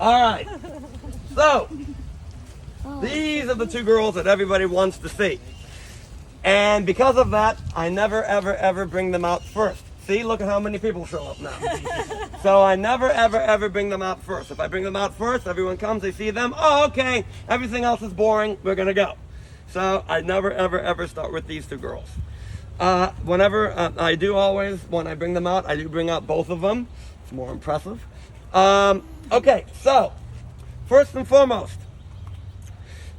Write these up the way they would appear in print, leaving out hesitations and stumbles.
All right. So, these are the two girls that everybody wants to see. And because of that, I never, ever, ever bring them out first. See, look at how many people show up now. So I never, ever, ever bring them out first. If I bring them out first, everyone comes, they see them. Oh, okay, everything else is boring. We're going to go. So I never, ever, ever start with these two girls. Whenever I do always, when I bring them out, I do bring out both of them. It's more impressive. Okay, so first and foremost,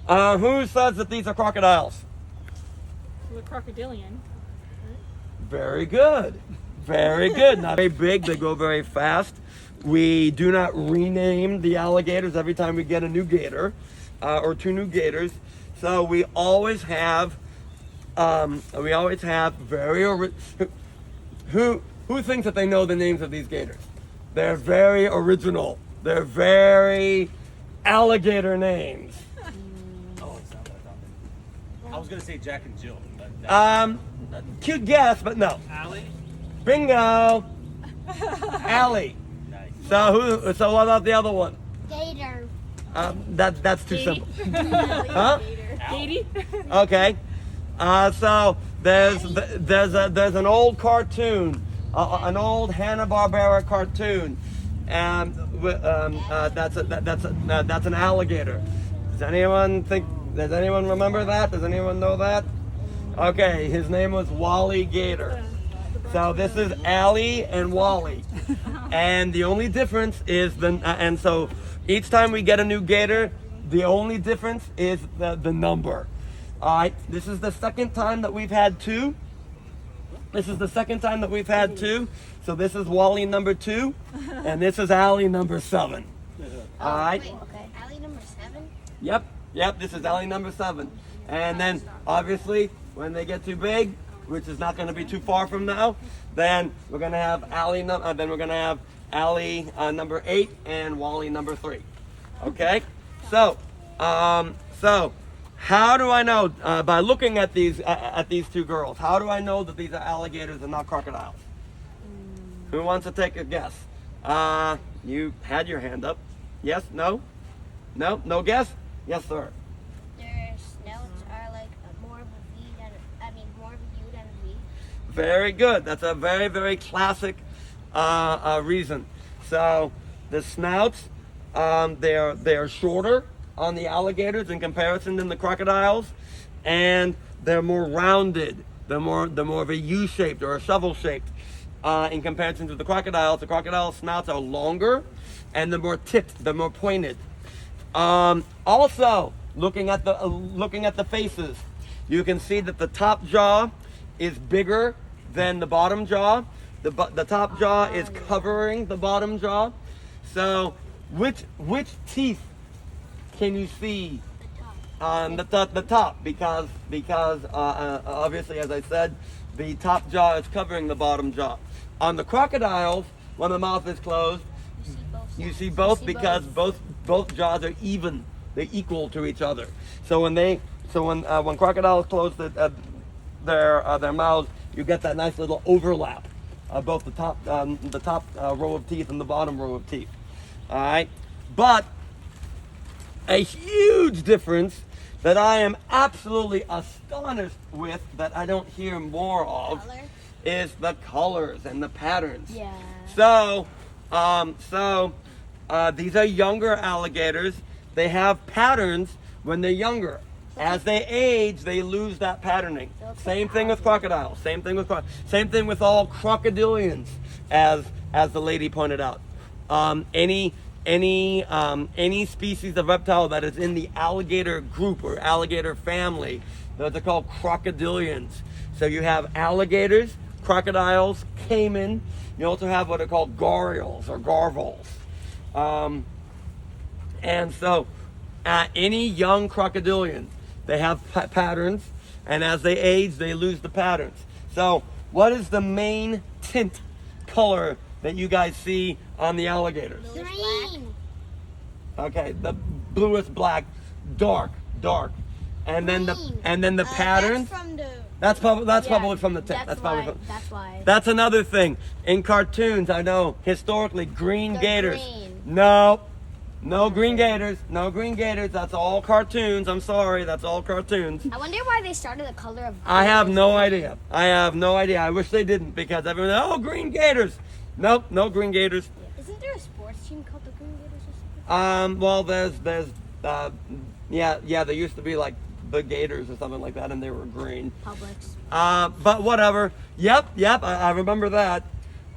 who says that these are crocodiles? We're crocodilian. Very good. Very good. Not very big, they go very fast. We do not rename the alligators every time we get a new gator or two new gators. So we always have very who thinks that they know the names of these gators? They're very original. They're very alligator names. Oh, it's not what I thought. I was gonna say Jack and Jill, but Cute guess, but no. Allie? Bingo. Allie. Nice. So what about the other one? Gator. That's too simple. Huh? Katie? Okay. So there's an old cartoon, an old Hanna-Barbera cartoon, and that's an alligator. Does anyone remember that? Does anyone know that? Okay, his name was Wally Gator. So this is Allie and Wally, and the only difference is and so each time we get a new gator, the only difference is the number. All right, this is the second time that we've had two. So this is Wally number 2, and this is Allie number 7. All right. Wait, okay. Allie number 7? Yep. This is Allie number 7, and then obviously when they get too big, which is not going to be too far from now, then we're going to have Allie. Then we're going to have Allie number 8 and Wally number 3. Okay. So how do I know by looking at these two girls? How do I know that these are alligators and not crocodiles? Who wants to take a guess? You had your hand up. Yes? No? No guess? Yes, sir. Their snouts are like more of a V than more of a U than a V. Very good. That's a very, very classic reason. So the snouts, they're shorter on the alligators in comparison than the crocodiles, and they're more rounded. They're more of a U-shaped or a shovel-shaped in comparison to the crocodiles. The crocodile snouts are longer, and they're more tipped. They're more pointed. Also, looking at the faces, you can see that the top jaw is bigger than the bottom jaw. The top jaw is covering the bottom jaw. So, which teeth can you see on the top? Because obviously, as I said, the top jaw is covering the bottom jaw. On the crocodiles, when the mouth is closed, you see both because both jaws are even. They're equal to each other. So when crocodiles close their mouths, you get that nice little overlap of both the top row of teeth and the bottom row of teeth. All right, but a huge difference that I am absolutely astonished with that I don't hear more of is the colors and the patterns. Yeah. So these are younger alligators. They have patterns when they're younger. As they age, they lose that patterning. Same thing with crocodiles. Same thing with all crocodilians, as the lady pointed out. Any species of reptile that is in the alligator group or alligator family, those are called crocodilians. So you have alligators, crocodiles, caiman. You also have what are called gharials or garvals. And so any young crocodilian, they have patterns, and as they age, they lose the patterns. So what is the main tint color that you guys see on the alligators? Green. Okay, the bluish black, dark, and then the patterns. That's from the That's probably Yeah, from the tip. That's probably why. from, That's why. that's another thing. In cartoons, I know historically green They're gators. green. No. No green gators. No green gators. That's all cartoons. I'm sorry. That's all cartoons. I wonder why they started the color of. I have gators no green. idea. I have no idea. I wish they didn't because everyone, oh, green gators. Nope, no green gators. Isn't there a sports team called the Green Gators or something? Well, yeah, there used to be like the Gators or something like that, and they were green. Publix. But whatever. Yep, I remember that.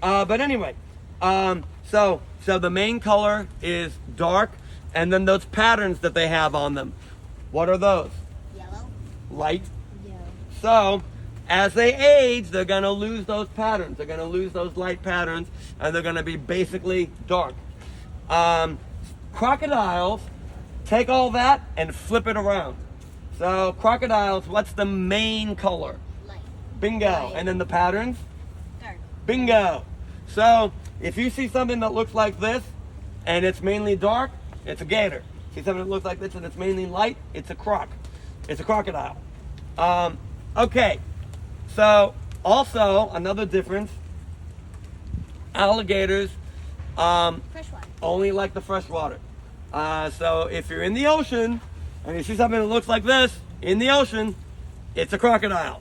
But anyway, so the main color is dark, and then those patterns that they have on them. What are those? Yellow. Light. Yellow. So, as they age, they're gonna lose those patterns. They're gonna lose those light patterns, and they're gonna be basically dark. Crocodiles take all that and flip it around. So, crocodiles, what's the main color? Light. Bingo. Light. And then the patterns? Dark. Bingo. So, if you see something that looks like this, and it's mainly dark, it's a gator. See something that looks like this and it's mainly light, it's a croc. It's a crocodile. Okay. So, also, another difference, alligators Freshwater. only like the fresh water. So, if you're in the ocean and you see something that looks like this in the ocean, it's a crocodile.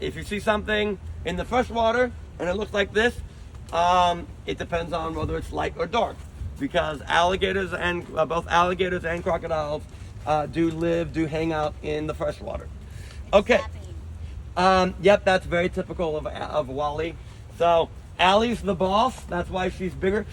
If you see something in the fresh water and it looks like this, it depends on whether it's light or dark. Because alligators and both alligators and crocodiles do hang out in the fresh water. Okay. Yep, that's very typical of Wally. So Allie's the boss. That's why she's bigger.